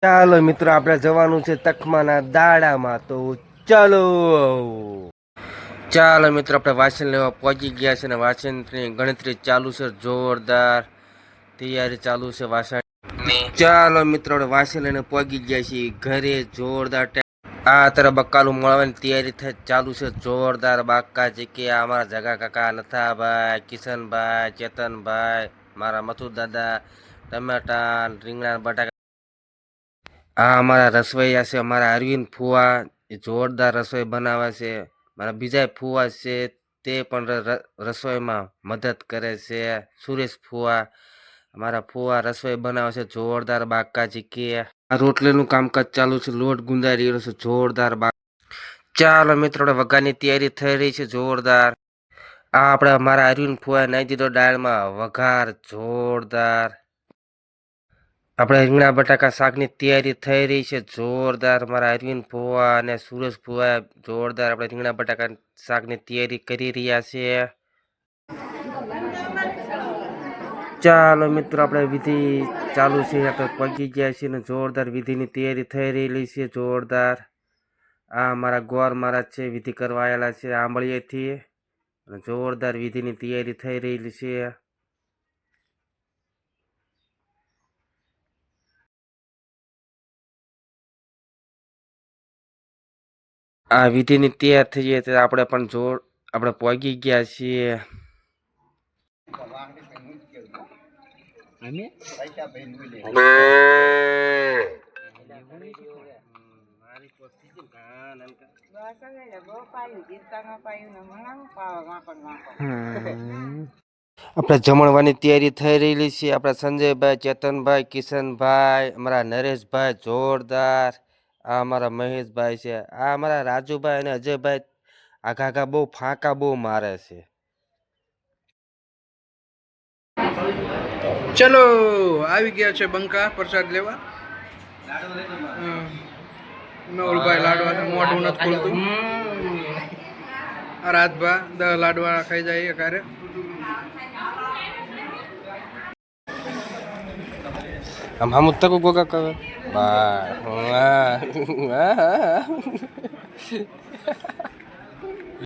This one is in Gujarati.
ચાલો મિત્રો, આપણે જવાનું છે તખમાના દાડામાં. તો ચાલો. ચાલો મિત્રો, આપણે વાસણ લેવા પહોંચી ગયા છે ને વાસણની ગણતરી ચાલુ છે. જોરદાર તૈયારી ચાલુ છે વાસણ. ચાલો મિત્રો, આપણે વાસણ લઈને પહોંચી ગયા છીએ ઘરે. જોરદાર આ તરફ બક્કાલું મળવાની તૈયારી ચાલુ છે. જોરદાર બાકા કે અમારા જગા કાકા નથાભાઈ, કિશનભાઈ, ચેતનભાઈ, મારા મથુ દાદા, ટમેટા, રીંગણા, બટાકા. આ અમારા રસોઈયા છે, અમારા અરવિંદ ફુવા. એ જોરદાર રસોઈ બનાવે છે. મારા બીજા ફુવા છે, તે પણ રસોઈમાં મદદ કરે છે. સુરેશ ફુવા, અમારા ફુવા રસોઈ બનાવે છે જોરદાર બાકાજી કે. આ રોટલીનું કામકાજ ચાલુ છે. લોટ ગુંદાઈ રહ્યો છે જોરદાર ચાલો મિત્રો, વઘારની તૈયારી થઈ રહી છે જોરદાર. આ આપણે અમારા અરવિંદ ફુવા નાઈ દીધો દાળમાં વઘાર જોરદાર. આપણે રીંગણા બટાકા શાકની તૈયારી થઈ રહી છે જોરદાર. મારા અરવિંદ ફુવા અને સુરેશ ફુવા જોરદાર આપણે રીંગણા બટાકા શાકની તૈયારી કરી રહ્યા છે. ચાલો મિત્રો, આપણે વિધિ ચાલુ છે. આપણે પગી ગયા છીએ ને જોરદાર વિધિની તૈયારી થઈ રહેલી છે જોરદાર. આ મારા ગોર મહારાજ છે, વિધિ કરવા આવેલા છે આંબળીએથી. જોરદાર વિધિની તૈયારી થઈ રહેલી છે. આ વિધિની તૈયાર થઈ જાય તો આપણે પણ આપણે પહોંચી ગયા છીએ. આપણે જમણવાની તૈયારી થઈ રહેલી છે. આપણા સંજયભાઈ, ચેતનભાઈ, કિશનભાઈ, અમારા નરેશભાઈ જોરદાર. આ અમારા મહેશભાઈ છે. આ અમારા રાજુભાઈ અને અજયભાઈ આઘા બહુ ફાંકા બહુ મારે છે. ચલો આવી ગયા છે બંકા પ્રસાદ લેવા. મેહુલભાઈ લાડવા છે, મોઢું નથી ખુલતું. રાતભા 10 લાડવા ખાઈ જાય એકારે. આમ હમ તક ગોગા કરે બા.